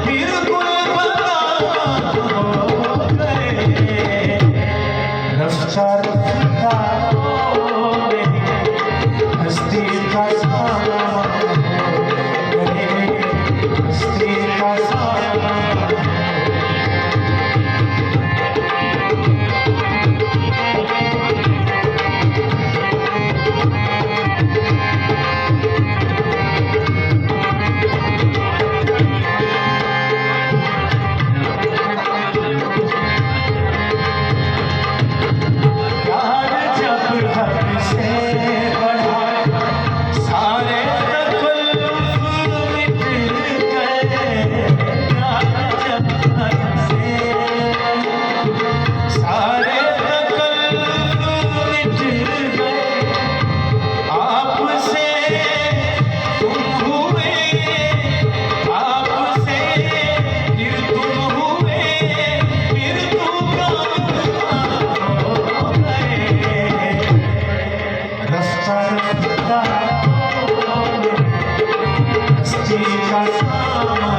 बिल्कुल बता हो गए। रफ्ता रफ्ता हस्ती का सामान हो गए, हस्ती का सामान। Hasti ka